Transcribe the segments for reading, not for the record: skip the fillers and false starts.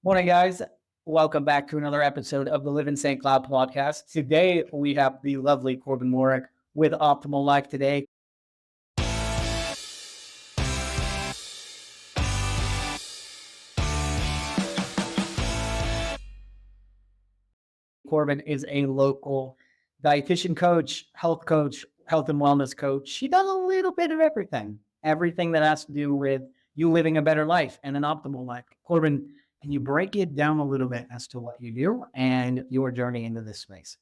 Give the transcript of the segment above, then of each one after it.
Morning, guys. Welcome back to another episode of the Live in St. Cloud podcast. Today, we have the lovely Corbin Warrick with Optimal Life Today. Corbin is a local dietitian coach, health and wellness coach. She does a little bit of everything that has to do with you living a better life and an optimal life. Corbin, can you break it down a little bit as to what you do and your journey into this space?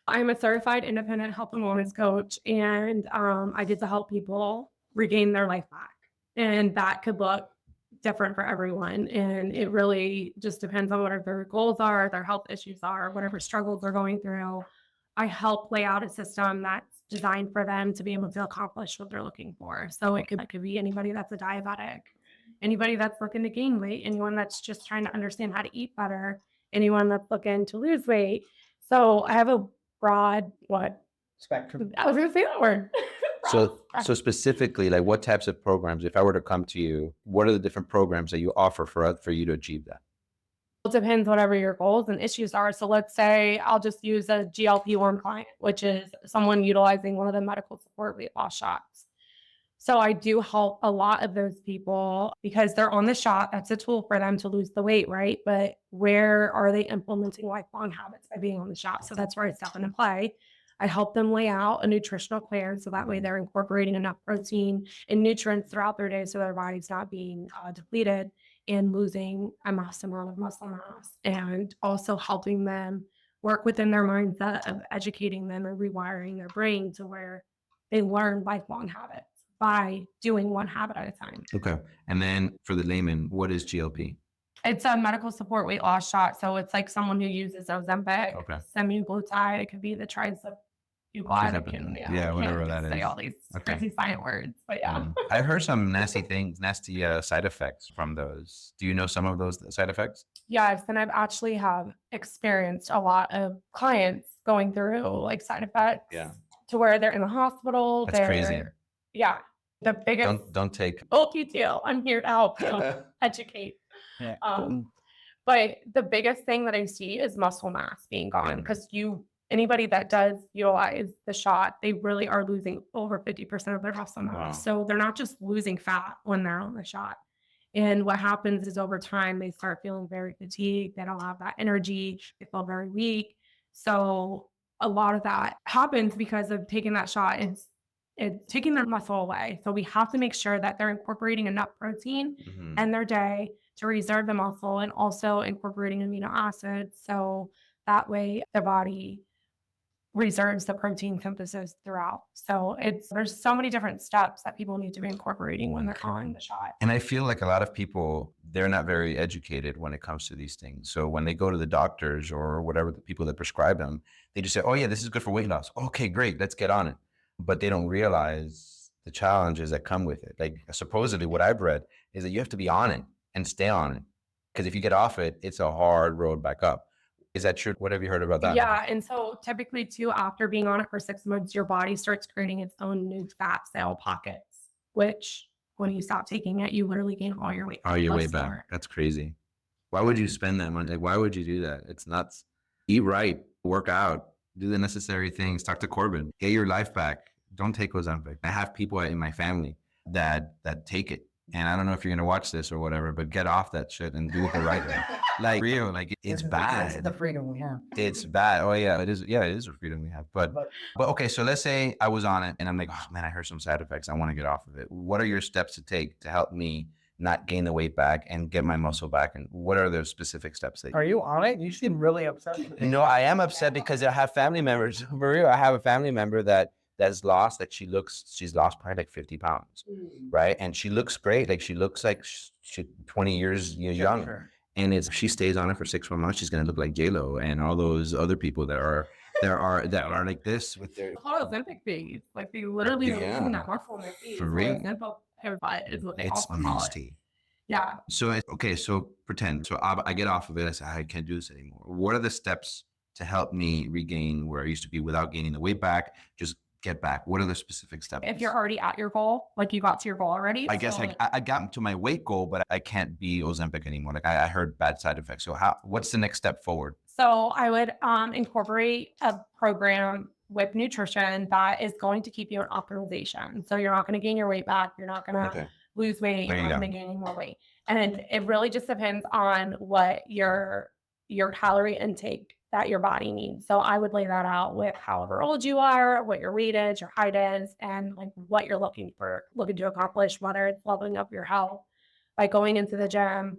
I'm a certified independent health and wellness coach, and I get to help people regain their life back. And that could look different for everyone. And it really just depends on what their goals are, their health issues are, whatever struggles they're going through. I help lay out a system that's designed for them to be able to accomplish what they're looking for. So it could be anybody that's a diabetic, anybody that's looking to gain weight, anyone that's just trying to understand how to eat better, anyone that's looking to lose weight. So I have a broad Spectrum. I was gonna say that word. So specifically, like what types of programs, if I were to come to you, what are the different programs that you offer for you to achieve that? It depends whatever your goals and issues are. So let's say I'll just use a GLP-1 client, which is someone utilizing one of the medical support weight loss shots. So I do help a lot of those people because they're on the shot. That's a tool for them to lose the weight, right? But where are they implementing lifelong habits by being on the shot? So that's where I step into play. I help them lay out a nutritional plan so that way they're incorporating enough protein and nutrients throughout their day so their body's not being depleted and losing a mass amount of muscle mass, and also helping them work within their mindset of educating them and rewiring their brain to where they learn lifelong habits by doing one habit at a time. Okay. And then for the layman, what is GLP? It's a medical support weight loss shot. So it's like someone who uses Ozempic, semaglutide. It could be the tricyclic. Whatever that is. Say all these crazy science words, but yeah. I've heard some nasty side effects from those. Do you know some of those side effects? Yes, and I've actually have experienced a lot of clients going through like side effects. Yeah. To where they're in the hospital. That's crazy. Yeah. The biggest. Don't take. Oh, you do. I'm here to help educate. Yeah. But the biggest thing that I see is muscle mass being gone because anybody that does utilize the shot, they really are losing over 50% of their muscle mass. Wow. So they're not just losing fat when they're on the shot. And what happens is over time, they start feeling very fatigued. They don't have that energy. They feel very weak. So a lot of that happens because of taking that shot. It's taking their muscle away. So we have to make sure that they're incorporating enough protein in their day to reserve the muscle and also incorporating amino acids. So that way the body reserves the protein synthesis throughout. So there's so many different steps that people need to be incorporating when they're calling the shot. And I feel like a lot of people, they're not very educated when it comes to these things. So when they go to the doctors or whatever, the people that prescribe them, they just say, oh yeah, this is good for weight loss. Okay, great, let's get on it. But they don't realize the challenges that come with it. Like supposedly what I've read is that you have to be on it and stay on it. Because if you get off it, it's a hard road back up. Is that true? What have you heard about that? Yeah. And so typically too, after being on it for 6 months, your body starts creating its own new fat cell pockets, which when you stop taking it, you literally gain all your weight. All your weight back. That's crazy. Why would you spend that money? Like, why would you do that? It's nuts. Eat right, work out, do the necessary things, talk to Corbin, get your life back. Don't take Ozempic. I have people in my family that take it. And I don't know if you're going to watch this or whatever, but get off that shit and do it the right way. Like real, like it's bad. It's the freedom we have. It's bad. Oh yeah, it is. Yeah, it is a freedom we have. But okay, so let's say I was on it and I'm like, oh man, I heard some side effects. I want to get off of it. What are your steps to take to help me not gain the weight back and get my muscle back? And what are the specific steps that Are you on it? You seem really upset. No, I am upset because I have family members. For real, I have a family member she's lost probably like 50 pounds, right? And she looks great. Like she looks like she's 20 years younger. Sure. And if she stays on it for 6 more months, she's gonna look like J-Lo and all those other people that are like this with their Ozempic babies. Like they literally are losing that muscle in their face. For real. It's nasty. Yeah. So pretend. So I get off of it. I say I can't do this anymore. What are the steps to help me regain where I used to be without gaining the weight back? Just get back? What are the specific steps? If you're already at your goal, like you got to your goal already. I guess so I got to my weight goal, but I can't be Ozempic anymore. Like I heard bad side effects. So what's the next step forward? So I would incorporate a program with nutrition that is going to keep you in optimization. So you're not going to gain your weight back. You're not going to lose weight. There You're you not go. going to gain any more weight. And it really just depends on what your calorie intake that your body needs. So I would lay that out with however old you are, what your weight is, your height is, and like what you're looking to accomplish, whether it's leveling up your health by going into the gym.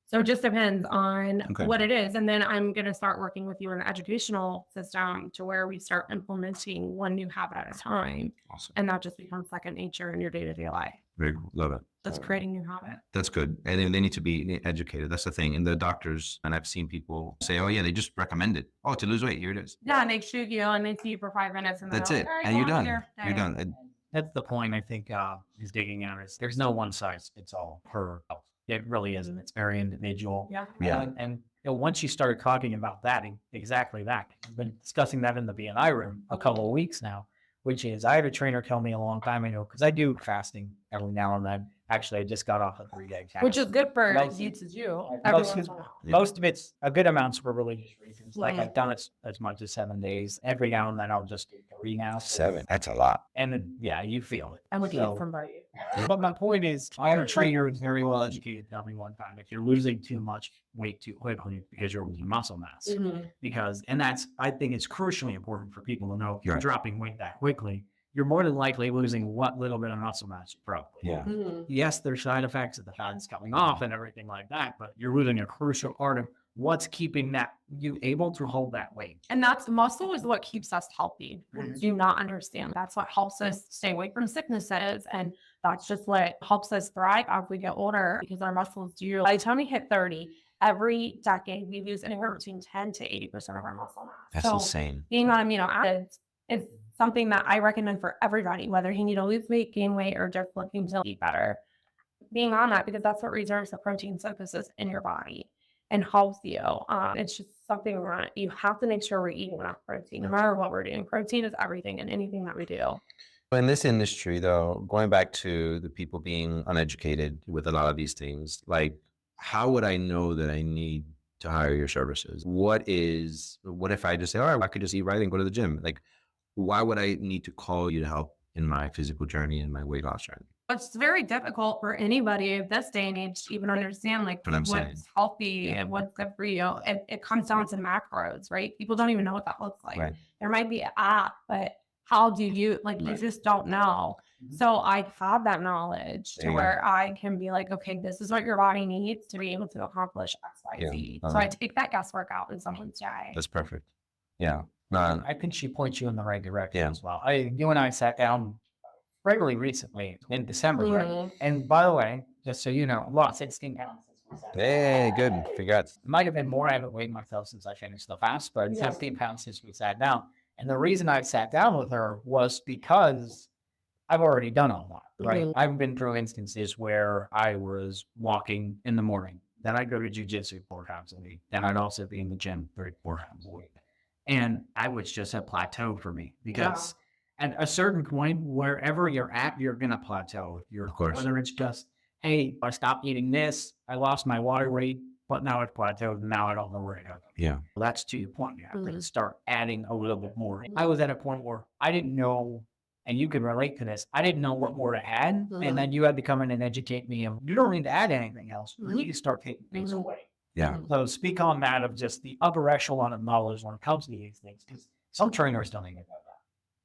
So it just depends on what it is. And then I'm going to start working with you in the educational system to where we start implementing one new habit at a time. Awesome. And that just becomes second nature in your day-to-day life. Very cool. Love it. That's creating new habits. That's good. And then they need to be educated. That's the thing. And the doctors, and I've seen people say, oh yeah, they just recommend it. Oh, to lose weight, here it is. Yeah, and they shoot you and they see you for 5 minutes. And That's they're it. like, "All right, And you're go on done. with your You're day." done. That's the point I think he's digging out is there's no one size fits all for health. It really isn't. It's very individual. Yeah. Yeah. And once you started talking about that, exactly that, I've been discussing that in the BNI room a couple of weeks now, which is I had a trainer tell me a long time ago, because I do fasting every now and then. Actually, I just got off a 3-day fast. Which is good for Most- you to do. most- Every once in a while. Most of it's a good amounts for religious reasons. Like Mhm. I've done it as much as 7 days. Every now and then I'll just do 3 now. 7. That's a lot. And then, yeah, you feel it. I'm looking So- at somebody. But my point is, I had a trainer who's very well educated tell me one time, if you're losing too much weight too quickly because you're losing muscle mass, I think it's crucially important for people to know if you're dropping weight that quickly, you're more than likely losing what little bit of muscle mass you probably. Yeah. Yes, there's side effects of the fat's coming off and everything like that, but you're losing a crucial part of what's keeping you able to hold that weight. And that's muscle is what keeps us healthy. Mhm. Do not understand. That's what helps us stay away from sicknesses. And that's just what helps us thrive as we get older because our muscles do. By the time we hit 30, every decade we lose anywhere between 10 to 80% of our muscle mass. That's so insane. being on amino acids is something that I recommend for everybody, whether you need to lose weight, gain weight, or just looking to eat better. Being on that because that's what reserves the protein synthesis in your body and helps you. It's just something that you have to make sure we're eating enough protein, no matter what we're doing. Protein is everything in anything that we do. In this industry, though, going back to the people being uneducated with a lot of these things, like how would I know that I need to hire your services? What if I just say, all right, I could just eat right and go to the gym? Like, why would I need to call you to help in my physical journey and my weight loss journey? It's very difficult for anybody of this day and age to even understand like What I'm saying. what's healthy and what's good for you. It comes down to macros, right? People don't even know what that looks like. Right. There might be an app, but how do you you just don't know. Mhm. So I have that knowledge There to you where I can be like, okay, this is what your body needs to be able to accomplish X, Y, Z. Yeah. So I take that guesswork out in someone's day. That's perfect. Yeah. No, I think she points you in the right direction Yeah. as well. You and I sat down regularly recently in December, right? Mhm. And by the way, just so you know, I lost 16 pounds since we sat down. hey, good. Congrats. It might have been more. I haven't weighed myself since I finished the fast, but it's Yeah. 15 pounds since we sat down. And the reason I sat down with her was because I've already done a lot, right? Mhm. I've been through instances where I was walking in the morning, then I'd go to jujitsu 4 times a week, then I'd also be in the gym 3-4 times a week. And I was just a plateau for me because at a certain point, wherever you're at, you're going to plateau. Of course. Whether it's just, hey, I stopped eating this, I lost my water weight, but now it's plateaued, and now I don't know where to go. Yeah. Well, that's to your point. You have to Mhm. start adding a little bit more. I was at a point where I didn't know, and you can relate to this, I didn't know what more to add. Mhm. And then you had to come in and educate me. And you don't need to add anything else. You Mhm. need to start taking things Mhm. away. Yeah. So speak on that of just the upper echelon of knowledge when it comes to these things, because some trainers don't even know that.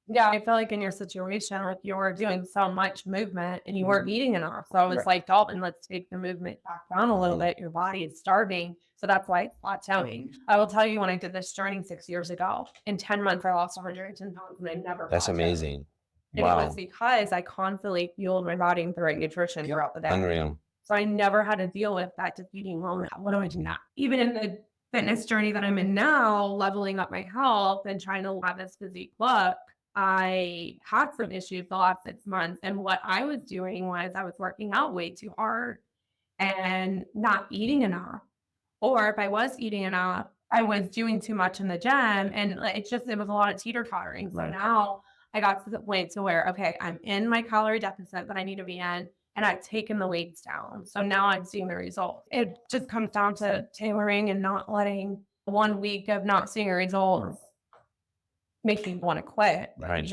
Yeah, I feel like in your situation, like you're doing so much movement and you weren't eating enough. So it's Right. like, Dalton, let's take the movement back down a little bit. Your body is starving. So that's why it's plateauing. I will tell you, when I did this journey 6 years ago, in 10 months, I lost 110 pounds and I never That's plateaued. amazing. And Wow. it was because I constantly fueled my body with the right nutrition throughout the day. Unreal. So I never had to deal with that defeating moment. What do I do now? Even in the fitness journey that I'm in now, leveling up my health and trying to have this physique look, I had some issues the last 6 months. And what I was doing was I was working out way too hard and not eating enough. Or if I was eating enough, I was doing too much in the gym. And it was a lot of teeter tottering. So Right. now I got to the point to where, okay, I'm in my calorie deficit that I need to be in, and I've taken the weights down. So now I'm seeing the results. It just comes down to tailoring and not letting 1 week of not seeing a result make you want to quit. Right.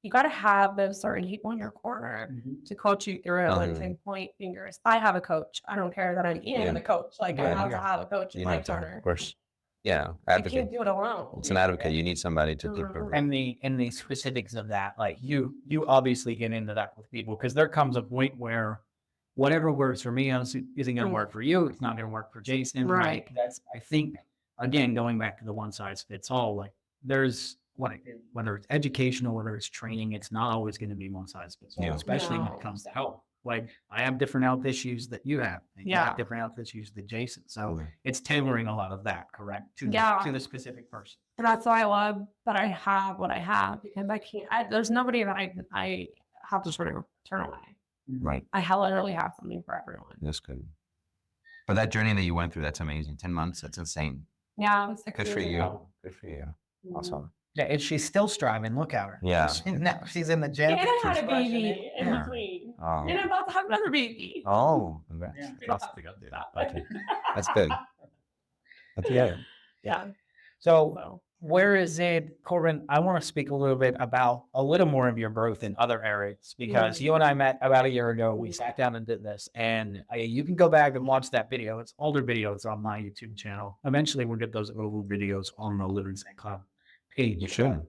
You gotta have those certain people in your corner to coach you through it and say point fingers. I have a coach. I don't care that I'm in the coach. Like I have to have a coach in my corner. Of course. Yeah. I Advocate. can't do it alone. It's an advocate. You need somebody to take care of it. And the specifics of that, like you obviously get into that with people because there comes a point where whatever works for me isn't going to work for you. It's not going to work for Jason. Right. That's, I think, again, going back to the one size fits all, like there's whether it's educational, whether it's training, it's not always going to be one size fits all, especially when it comes to health. Like I have different health issues that you have. And you have different health issues than Jason. So it's tailoring a lot of that, correct? To the specific person. And that's why I love that I have what I have because there's nobody that I have to sort of turn away. Right. I literally have something for everyone. That's good. But that journey that you went through, that's amazing. 10 months, that's insane. Yeah. It was Good for you. Good for you. Awesome. Yeah, and she's still striving. Look at her. Yeah. She's in the gym. And I had She's a baby in between. Oh. And I'm about to have another baby. Oh, congrats. Yeah. That's good. That's good. Yeah. So where is it, Corbin? I want to speak a little bit about a little more of your growth in other areas because you and I met about a year ago. We sat down and did this, and you can go back and watch that video. It's older videos on my YouTube channel. Eventually, we'll get those little videos on the Living St. Club page. You should.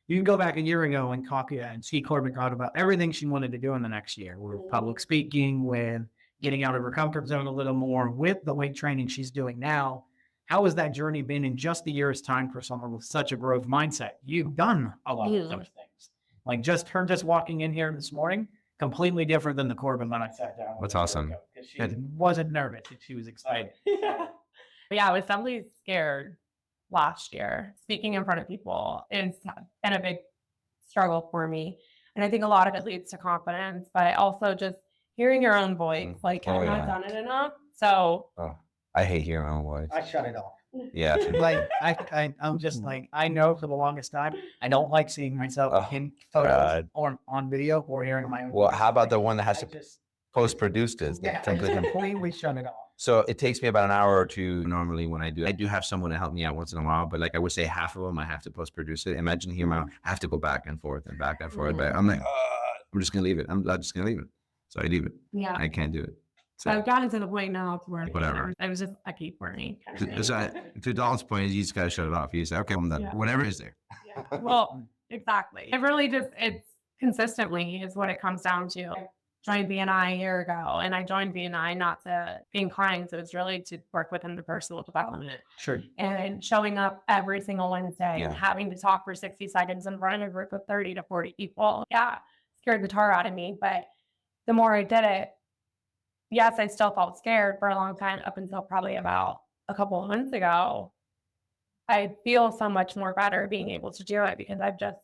You can go back a year ago and talk and see Corbin talk about everything she wanted to do in the next year with public speaking, with getting out of her comfort zone a little more, with the weight training she's doing now. How has that journey been in just a year's time for someone with such a growth mindset? You've done a lot of those things. Like just walking in here this morning, completely different than the Corbin when I sat down. That's awesome. She wasn't nervous. She was excited. Yeah, I was definitely scared last year. Speaking in front of people has been a big struggle for me. And I think a lot of it leads to confidence, but also just hearing your own voice. Like, I've not done it enough. So I hate hearing my own voice. I shut it off. Yeah. Like I'm just like, I know for the longest time, I don't like seeing myself in photos or on video or hearing my own voice. How about the one that has to post-produce this? I completely shut it off. So it takes me about an hour or two normally when I do. I do have someone to help me out once in a while, but like I would say half of them I have to post-produce it. Imagine here, I have to go back and forth and back and forth. But I'm like, I'm just gonna leave it. I'm just gonna leave it. So I leave it. Yeah, I can't do it. So I've gotten to the point now to where whatever. I keep learning. To Dalton's point, you just gotta shut it off. You say, okay, I'm done. Yeah. Whatever is there. Yeah. Well, exactly. It really it's consistently is what it comes down to. I joined BNI a year ago, and I joined BNI not to being clients. It was really to work within the personal development. Sure. And showing up every single Wednesday and having to talk for 60 seconds in front of a group of 30 to 40 people. Yeah, scared the tar out of me. But the more I did it, yes, I still felt scared for a long time up until probably about a couple of months ago. I feel so much more better being able to do it because I've just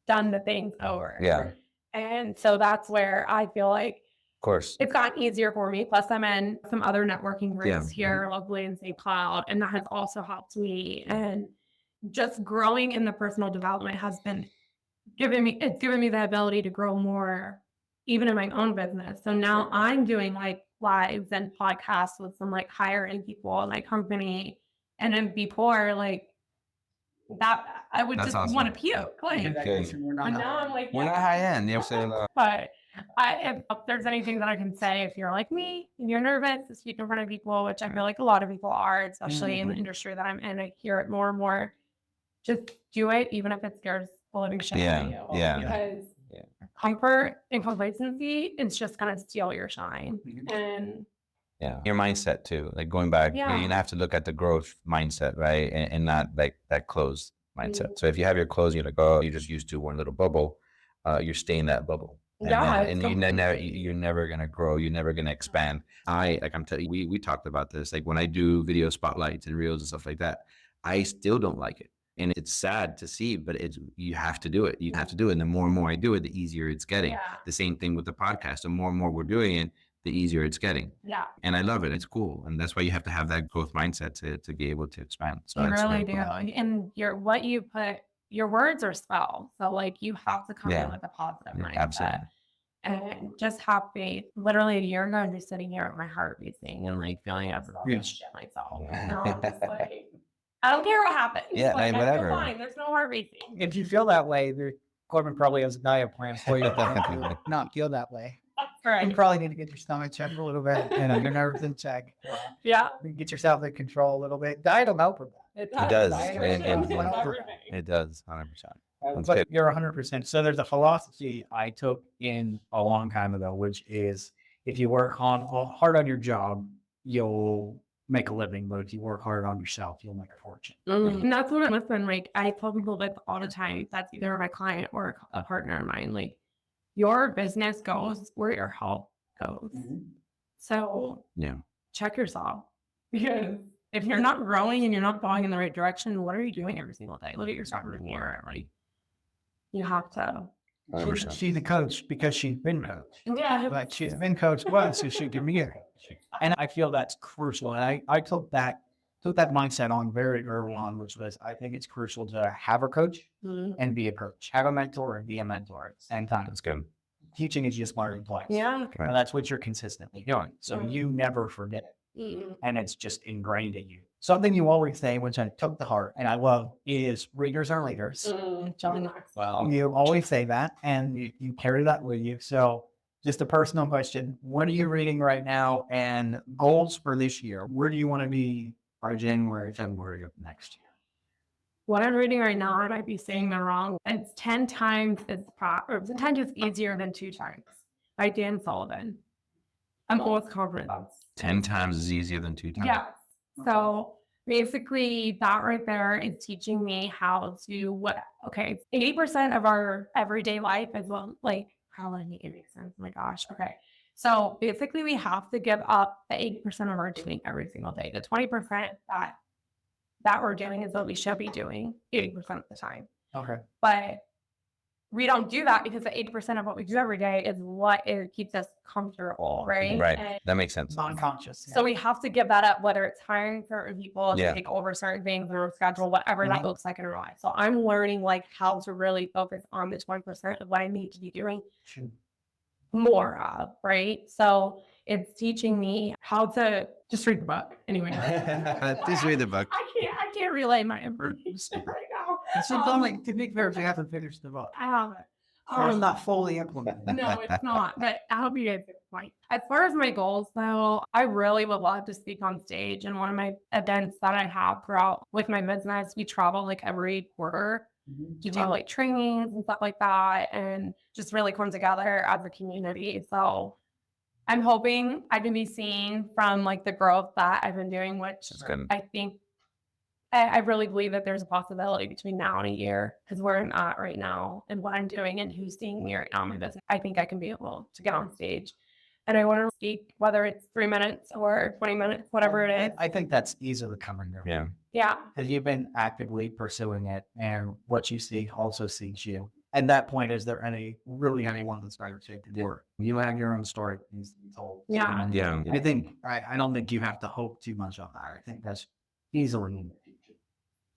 done the things over. Yeah. And so that's where I feel like Of course. it's gotten easier for me. Plus, I'm in some other networking groups here locally in St. Cloud, and that has also helped me. And just growing in the personal development has been given me the ability to grow more, even in my own business. So now I'm doing like lives and podcasts with some like higher end people in my company, and then before like that, I would That's just awesome. want to puke. Like, Okay. and now I'm like, We're not high end. You know, saying but if there's anything that I can say, if you're like me and you're nervous to speak in front of people, which I feel like a lot of people are, especially in the industry that I'm in, I hear it more and more. Just do it, even if it scares the living shit out of you. Yeah. Because comfort and complacency is just gonna steal your shine. And your mindset too. Like going back, you have to look at the growth mindset, right? And not like that closed mindset. So if you have your closed, you're like, oh, you're just used to one little bubble. You're staying in that bubble. And you're never gonna grow. You're never gonna expand. I'm telling you, we talked about this. Like when I do video spotlights and reels and stuff like that, I still don't like it. And it's sad to see, but you have to do it. You have to do it. And the more and more I do it, the easier it's getting. Yeah. The same thing with the podcast. The more and more we're doing it, the easier it's getting. Yeah. And I love it. It's cool. And that's why you have to have that growth mindset to be able to expand. So You that's really very do. cool. And what you put your words are spell. So like you have to come in Yeah. with a positive Yeah, mindset. absolutely. And just have faith. Literally a year ago, I'm just sitting here with my heart racing and like feeling up shit myself. And I'm just like, I don't care what happens. Yeah, like, like, I feel whatever. fine. There's no heart racing. If you feel that way, Corbin probably has a diet plan for you to not feel that way. That's You right. probably need to get your stomach checked a little bit and your nerves in check. Yeah. Get yourself in control a little bit. Diet will help with that. It does. Diet And- is and- everything. It does, 100%. That's But good. you're 100%. So there's a philosophy I took in a long time ago, which is if you work hard on your job, you'll make a living. But if you work hard on yourself, you'll make a fortune. And that's what I'm listening. Like I tell people this all the time. That's either my client or a partner of mine. Like your business goes where your health goes. So Yeah. check yourself. Because if you're not growing and you're not going in the right direction, what are you doing every single day? Look at yourself in the mirror. Like you have to. 100%. She's a coach because she's been coached. Yeah. Like she's been coached once, so she can be a coach. And I feel that's crucial. And I took that mindset on very early on, which was I think it's crucial to have a coach and be a coach, have a mentor and be a mentor at the same time. That's good. Teaching is just learning twice. Yeah. Right. And that's what you're consistently doing. So you never forget it. And it's just ingrained in you. Something you always say, which I took to heart and I love, is readers are leaders. John Knox. Well, you always say that and you carry that with you. So just a personal question. What are you reading right now and goals for this year? Where do you want to be by January, February of next year? What I'm reading right now, I might be saying them wrong. It's 10 times sometimes it's easier than 2 times by Dan Sullivan. I'm almost confident. 10 times is easier than 2 times. Yes. So basically that right there is teaching me how to 80% of our everyday life is like how does it make sense? Oh my gosh. Okay. So basically we have to give up the 80% of our doing every single day. The 20% that we're doing is what we should be doing 80% of the time. Okay. But we don't do that because the 80% of what we do every day is what keeps us comfortable, right? Right. And That makes sense. Non-conscious. so we have to give that up, whether it's hiring certain people to Yeah. take over certain things or schedule, whatever that looks like in our life. So I'm learning like how to really focus on the 20% of what I need to be doing more of, right? So it's teaching me how to just read the book anyway. Please read the book. I can't relay my information right now. It's something like to make fair, you haven't finished the book. I haven't. Or not fully implemented. No, it's not. But I hope you guys get the point. As far as my goals, though, I really would love to speak on stage. And one of my events that I have throughout with my business, we travel like every quarter to do like trainings and stuff like that, and just really come together as a community. So I'm hoping I can be seen from like the growth that I've been doing, which That's good. I think I really believe that there's a possibility between now and a year because where I'm at right now and what I'm doing and who's seeing me right now in my business, I think I can be able to get on stage. And I want to speak, whether it's 3 minutes or 20 minutes, whatever it is. I think that's easily coming there. Yeah. Yeah. Because you've been actively pursuing it and what you see also sees you. At that point, is there anyone that's trying to do it? You have your own story that needs to be told. Yeah. Yeah. I don't think you have to hope too much on that. I think that's easily.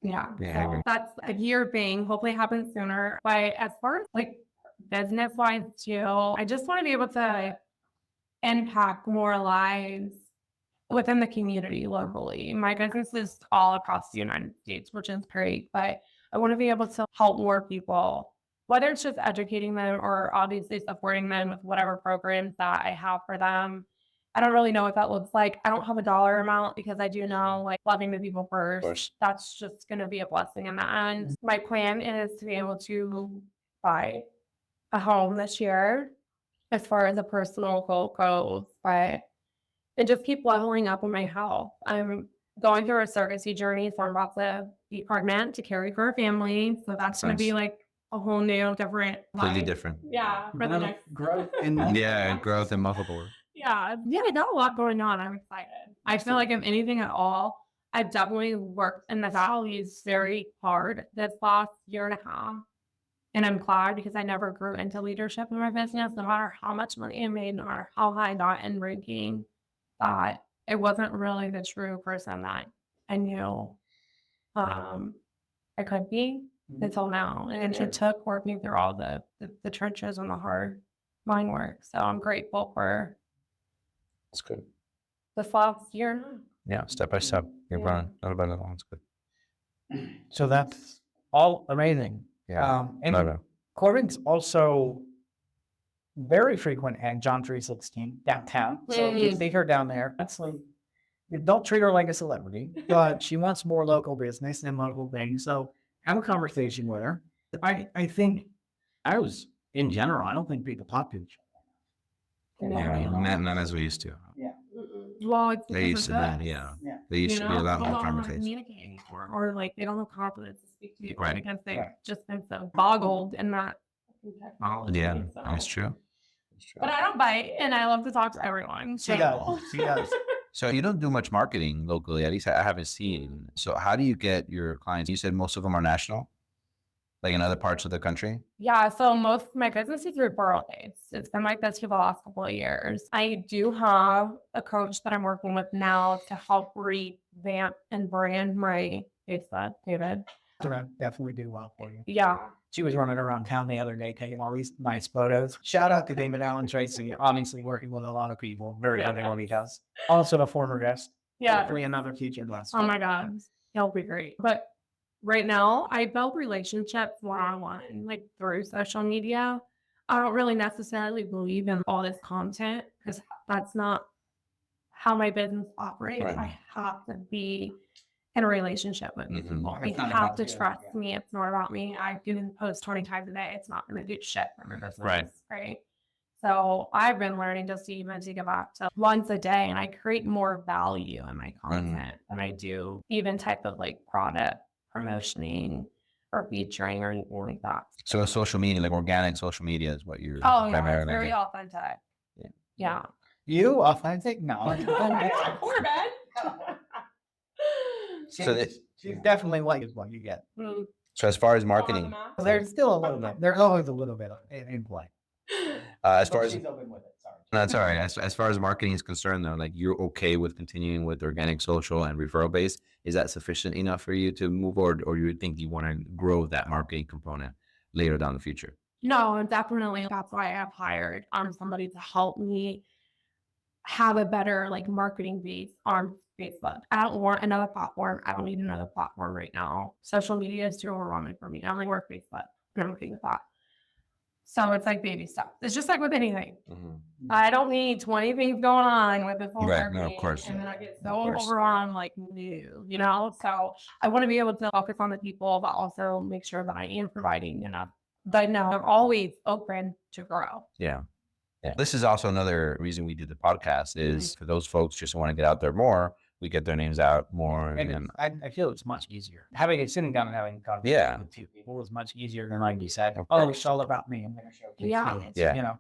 Yeah. Yeah, I agree. So that's a year thing. Hopefully it happens sooner. But as far as like business wise too, I just want to be able to impact more lives within the community locally. My business is all across the United States, which is great, but I want to be able to help more people, whether it's just educating them or obviously supporting them with whatever programs that I have for them. I don't really know what that looks like. I don't have a dollar amount because I do know like loving the people first. That's just going to be a blessing in the end. My plan is to be able to buy a home this year as far as a personal goal goes, but and just keep leveling up on my health. I'm going through a surrogacy journey, so I'm about to be pregnant to carry for a family. So that's going to be like a whole new different Completely life. different. Yeah. For the next Growth and Yeah, growth and multiple. Yeah, I got a lot going on. I'm excited. I feel like if anything at all, I've definitely worked in the valleys very hard this last year and a half. And I'm glad because I never grew into leadership in my business, no matter how much money I made, no matter how high I got in ranking, that it wasn't really the true person that I knew I could be. until now. And it took working through all the trenches and the hard mind work. So I'm grateful for That's good. this last year. Yeah, step by step. You're Yeah. running. Not about it long. It's good. So that's all amazing. Yeah. And No. Corbin's also very frequent at John 316 downtown. So you see her down there. That's like, you don't treat her like a celebrity, but she wants more local business and local things. So have a conversation with her. I think in general, I don't think people talk to each other. Yeah, not as we used to. Well, it's They used to then, yeah. They used to be a lot more people don't know how to conversations. communicate anymore, or like they don't have confidence to speak to you Right. because they've Right. just been so boggled in that technology. Yeah, so. that's true. But I don't bite, and I love to talk to everyone. She does. She does. So you don't do much marketing locally, at least I haven't seen. So how do you get your clients? You said most of them are national, like in other parts of the country? Yeah, so most of my business is referral based. It's been like this for the last couple of years. I do have a coach that I'm working with now to help revamp and brand my Facebook, David. Definitely do well for you. Yeah. She was running around town the other day taking all these nice photos. Shout out to David Allen Tracy, obviously working with a lot of people. Very good at what he does. Also a former guest. Yeah. Hopefully another future guest. Oh my God. He'll be great. But right now, I build relationships one-on-one, like through social media. I don't really necessarily believe in all this content because that's not how my business operates. Right. I have to be in a relationship with Mhm. people. It's They not have about to you, trust yeah. me. It's not about me. I can post 20 times a day. It's not going to do shit for my business. Right. So I've been learning just even to give up to once a day, and I create more value in my content than I do even type of like product promotioning or featuring or anything like that. So social media, like organic social media is what you're Oh yeah, it's primarily very doing. authentic. Yeah. You authentic? No. Corbin. She's definitely like what you get. So as far as marketing, There's still a little bit. There's always a little bit in play. as far as She's open with it. Sorry. no, that's all right. As far as marketing is concerned, though, like you're okay with continuing with organic, social, and referral based. Is that sufficient enough for you to move forward, or you think you want to grow that marketing component later down the future? No, definitely. That's why I have hired somebody to help me have a better like marketing base on Facebook. I don't want another platform. I don't need another platform right now. Social media is too overwhelming for me. I only work Facebook. I'm looking at that. So it's like baby steps. It's just like with anything. I don't need 20 things going on with this whole Right, no, of marketing, course. and then I get Of so course. overwhelmed, like new, So I want to be able to focus on the people, but also make sure that I am providing enough. But no, I'm always open to grow. Yeah. This is also another reason we did the podcast is for those folks just want to get out there more. We get their names out more. And I feel it's much easier. Sitting down and having a conversation Yeah. with two people is much easier than like you said, Of oh, course. it's all about me. I'm going to showcase Yeah. you. It's, Yeah. You know,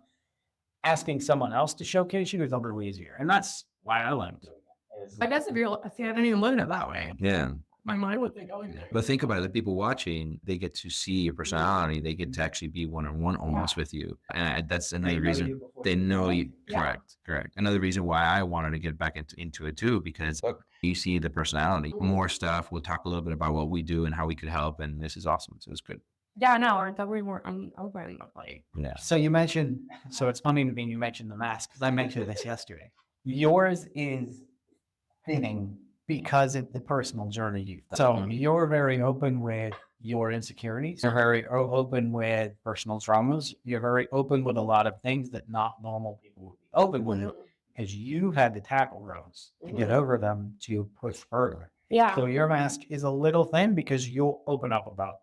asking someone else to showcase you is a little easier. And that's why I like doing it. I guess if you're, see, I didn't even look at it that way. Yeah. My mind wasn't going there. But think about it. The people watching, they get to see your personality. They get to actually be one-on-one almost with you. And that's another reason they know you. Yeah. Correct. Another reason why I wanted to get back into it too, because look, you see the personality, more stuff. We'll talk a little bit about what we do and how we could help. And this is awesome. So it's good. Yeah, no, I thought we were open. Like, Yeah. So you mentioned, so it's funny to me you mentioned the mask because I mentioned this yesterday. Yours is thinning because it's the personal journey you've done. So you're very open with your insecurities. You're very open with personal traumas. You're very open with a lot of things that not normal people would be open with because you had to tackle those to get over them to push further. yeah. So your mask is a little thin because you'll open up about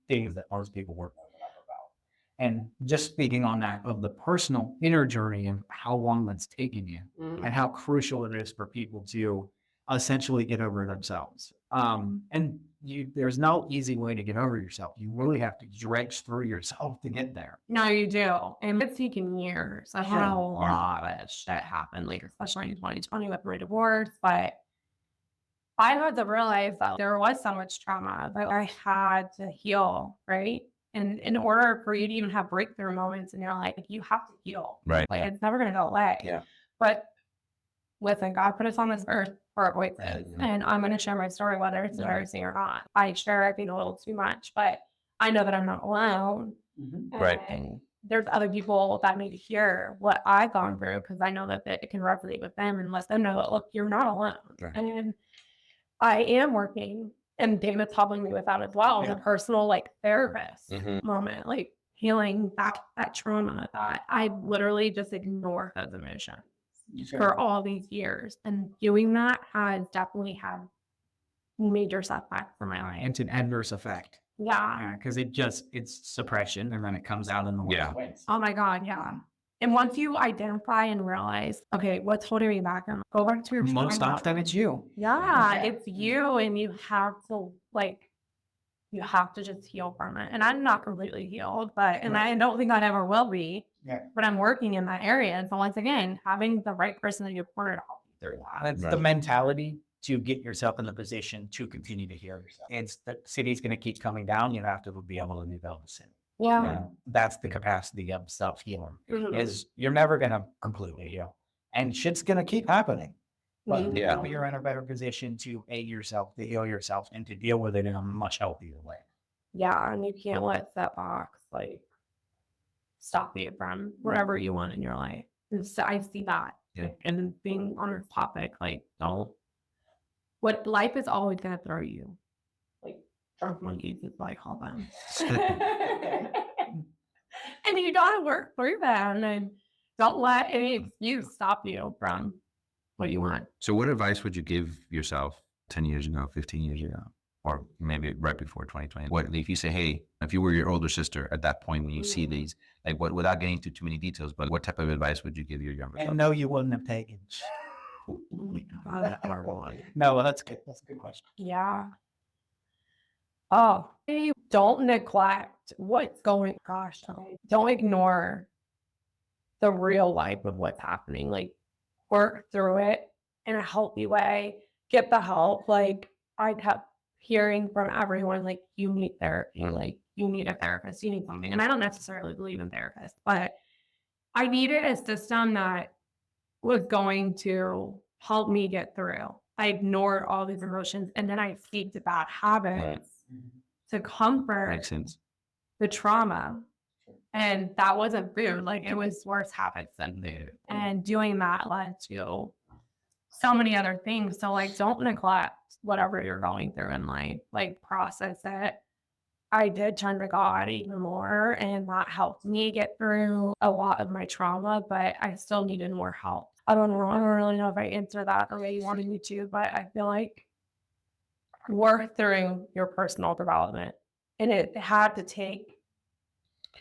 things that most people won't open up about. And just speaking on that of the personal inner journey and how long that's taken you and how crucial it is for people to essentially get over themselves. And there's no easy way to get over yourself. You really have to dredge through yourself to get there. No, you do. And it's taken years. I had a lot of shit happen, like especially in 2020 with my divorce. But I had to realize that there was so much trauma that I had to heal, right? And in order for you to even have breakthrough moments in your life, you have to heal. Right. Like it's never gonna go away. Yeah. But listen, God put us on this earth for a voices. And I'm gonna share my story, whether it's embarrassing or not. I share, I think, a little too much, but I know that I'm not alone. Right. And there's other people that need to hear what I've gone through because I know that it can resonate with them and let them know that, look, you're not alone. Right. And I am working, and David's helping me with that as well. Yeah. The personal like therapist Mhm. moment, like healing that trauma that I literally just ignored those emotions for all these years. And doing that has definitely had major setbacks for my life. It's an adverse effect. Yeah. Because it's suppression and then it comes out in the Yeah. worst ways. Oh my God. Yeah. And once you identify and realize, okay, what's holding me back, and go back to your Most trauma. often it's you. Yeah, it's you, and you have to just heal from it. And I'm not completely healed, but I don't think I ever will be. Yeah. But I'm working in that area. And so once again, having the right person that you pointed out through that. That's the mentality to get yourself in the position to continue to heal yourself. It's the city's going to keep coming down. You have to be able to develop a city. Yeah. That's the capacity of self-healing. Mhm. Is you're never going to completely heal, and shit's going to keep happening. But Mhm. Yeah. you're in a better position to aid yourself, to heal yourself, and to deal with it in a much healthier way. Yeah. And you can't let setbacks like stop you from whatever you want in your life. And so I see that. Yeah. And being on a topic, like, what life is always going to throw you. Like, drunk monkeys is what I call them. And you gotta work through that, and don't let any excuse stop you from what you want. So what advice would you give yourself 10 years ago, 15 years ago, or maybe right before 2020? What if you say, hey, if you were your older sister at that point when you see these, like what, without getting into too many details, but what type of advice would you give your younger self? And no, you wouldn't have taken. Oh my God, that's horrible. No, that's good. That's a good question. Yeah. Oh, hey, don't neglect what's going. Gosh, don't ignore the real life of what's happening. Like, work through it in a healthy way. Get the help. Like, I kept hearing from everyone, like, you need therapy, like, you need a therapist, you need something. And I don't necessarily believe in therapists, but I needed a system that was going to help me get through. I ignored all these emotions, and then I seeked bad habits to comfort Makes sense. the trauma. And that wasn't food. Like, it was worse habits than food. And doing that led to so many other things. So, like, don't neglect whatever you're going through in life. Like, process it. I did turn to God even more, and that helped me get through a lot of my trauma, but I still needed more help. I don't really know if I answered that the way you wanted me to, but I feel like work through your personal development. And it had to take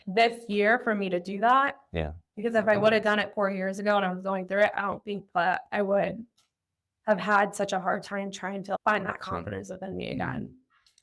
this year for me to do that. Yeah. Because if I would have done it 4 years ago and I was going through it, I don't think that I would have had such a hard time trying to find that confidence within me again.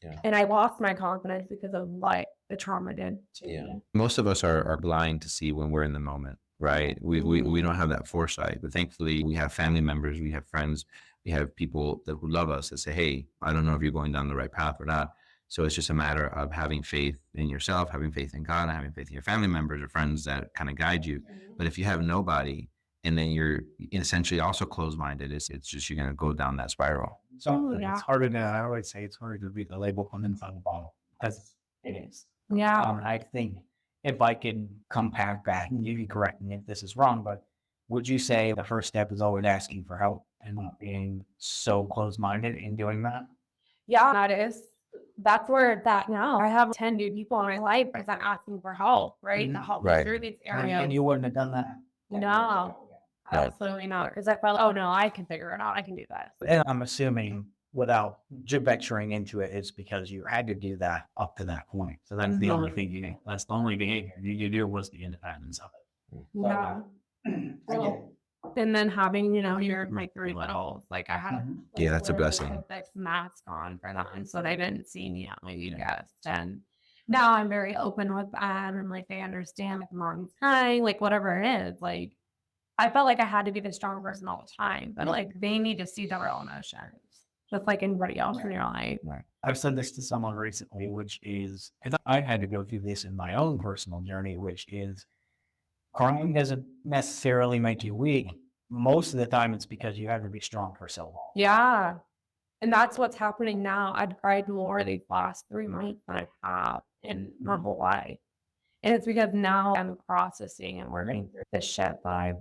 Yeah. And I lost my confidence because of what the trauma did to me. Most of us are blind to see when we're in the moment, right? We don't have that foresight, but thankfully we have family members, we have friends, we have people who love us that say, hey, I don't know if you're going down the right path or not. So it's just a matter of having faith in yourself, having faith in God, and having faith in your family members or friends that kind of guide you. But if you have nobody, and then you're essentially also closed-minded, it's just you're going to go down that spiral. So Yeah. it's harder to, I always say it's harder to read the label on the inside of the bottle, because it is. Yeah. I think if I can come back and you can correct me if this is wrong, but would you say the first step is always asking for help and not being so closed-minded in doing that? Yeah, that's where it's at now. I have 10 new people in my life because I'm asking for help, right? To help me Right. through these And areas. you wouldn't have done that. No, absolutely not. Because I felt, oh no, I can figure it out. I can do this. And I'm assuming without venturing into it, it's because you had to do that up to that point. So that's the only thing that's the only behavior you do was the independence of it. Yeah. I get it. And then having, my 3 littles, like I had Yeah, that's a literally blessing. put this mask on for them so they didn't see me at my guest. And now I'm very open with them, and like they understand if mom's crying, like whatever it is. Like I felt like I had to be the strong person all the time, but like they need to see the real emotions, just like anybody else in your life. Right. I've said this to someone recently, which is, and I had to go through this in my own personal journey, which is crying doesn't necessarily make you weak. Most of the time, it's because you have to be strong for so long. Yeah. And that's what's happening now. I've cried more these last 3 months than I have in my whole life. And it's because now I'm processing and working through this shit that I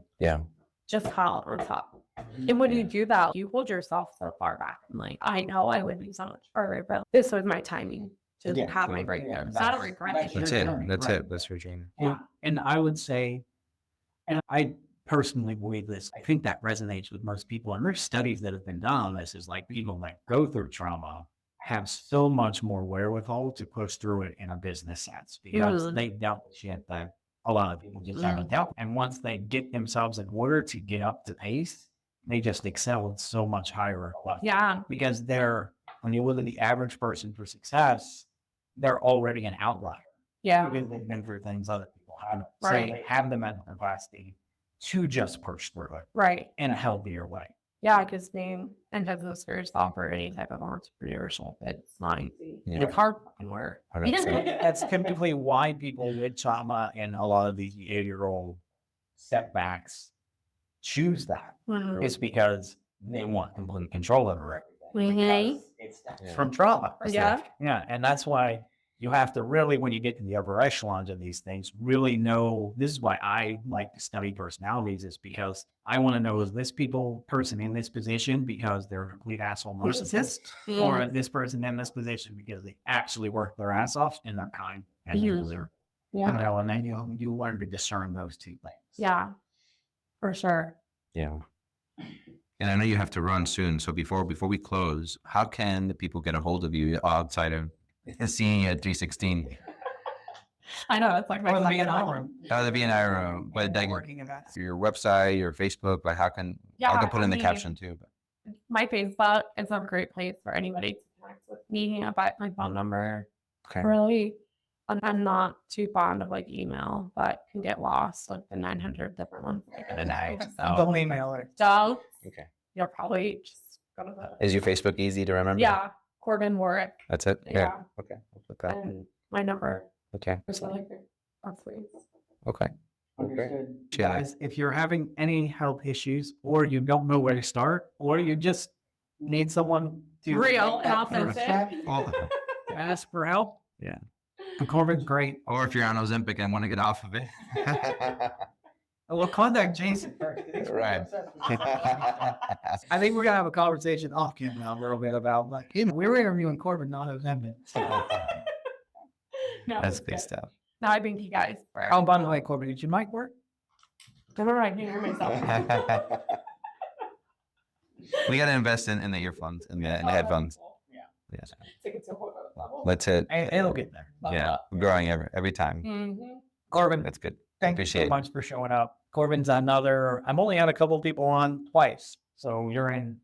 just caught on top. And when you do that, you hold yourself so far back. I'm like, I know I would be so much further, but this was my timing to have my breakthrough. So I don't regret it. That's it. That's it. That's your dream. Yeah. And I would say, and I personally believe this, I think that resonates with most people. And there's studies that have been done on this, is like people that go through trauma have so much more wherewithal to push through it in a business sense, because they've dealt with shit that a lot of people just haven't dealt with. And once they get themselves in order to get up to pace, they just excel at so much higher level. Yeah. Because when you look at the average person for success, they're already an outlier. Yeah. Because they've been through things other people haven't. Right. So they have the mental capacity to just push through it Right. in a healthier way. Yeah, because being and has listeners offer any type of entrepreneurship, it's not easy. Yeah. It's hard fucking work. That's typically why people with trauma and a lot of these 80-year-old setbacks choose that. Mhm. It's because they want complete control over it. Mhm. It's from trauma. Yeah. Yeah. And that's why you have to really, when you get to the upper echelons of these things, really know. This is why I like to study personalities, is because I want to know, is this person in this position because they're a complete asshole narcissist, or this person in this position because they actually work their ass off and they're kind and they're, Yeah. and then you learn to discern those two things. Yeah. For sure. Yeah. And I know you have to run soon. So before we close, how can the people get a hold of you outside of seeing you at 316? I know, it's like my second hour. Oh, the BNI room. But like, your website, your Facebook, like how can I can put in the caption too. But. My Facebook is a great place for anybody to connect with me about my phone number. Okay. Really, I'm not too fond of like email, but can get lost like the 900 different ones. Don't email it. Don't. Okay. You're probably just gonna. Is your Facebook easy to remember? Yeah, Corbin Warrick. That's it. Yeah. Okay. I'll put that. And my number. Okay. Is like please. Okay. Understood. Yeah. Guys, if you're having any health issues, or you don't know where to start, or you just need someone to Real and authentic. ask for help. Yeah. Corbin's great. Or if you're on Ozempic and want to get off of it. Well, contact Jason first. Right. I think we're gonna have a conversation off camera a little bit about, like, hey, we're interviewing Corbin, not Ozempic. No, That's good stuff. No, I thank you guys. Oh, by the way, Corbin, did your mic work? I'm all right. I can hear myself. We got to invest in the earphones and the headphones. Yeah. Yes. Take it to a whole other level. That's it. It'll get there. Yeah. We're growing every time. Mm-hmm. Corbin, That's good. thank you so much for showing up. Corbin's another. I've only had a couple people on twice, so you're in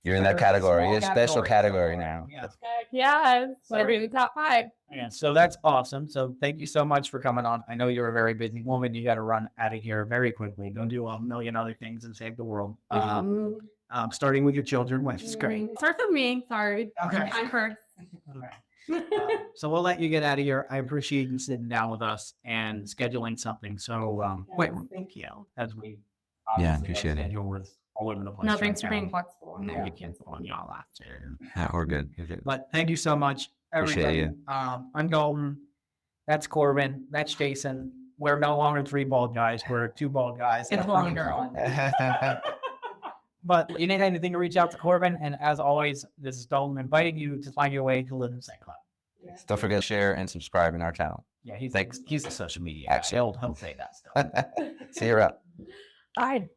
that category. small You're a special category so, now. Yeah. Yes. Want to be in the top 5. Yeah, so that's awesome. So thank you so much for coming on. I know you're a very busy woman. You got to run out of here very quickly. Go do a million other things and save the world. Starting with your children, which is great. Starts with me. Sorry. Okay. I'm first. So we'll let you get out of here. I appreciate you sitting down with us and scheduling something. So thank you. As we appreciate it. You're all over the place. No, right thanks for now. being flexible. And then you canceled on y'all last year. Yeah, we're good. You're good. But thank you so much, Appreciate everybody. I'm Dalton. That's Corbin. That's Jason. We're no longer 3 bald guys. We're 2 bald guys. It's longer on. But you need anything to reach out to Corbin. And as always, this is Dalton inviting you to find your way to live in St. Cloud. Don't forget to share and subscribe in our channel. Yeah, he's Thanks. a social media. Actually. He'll say that stuff. See you around. Bye.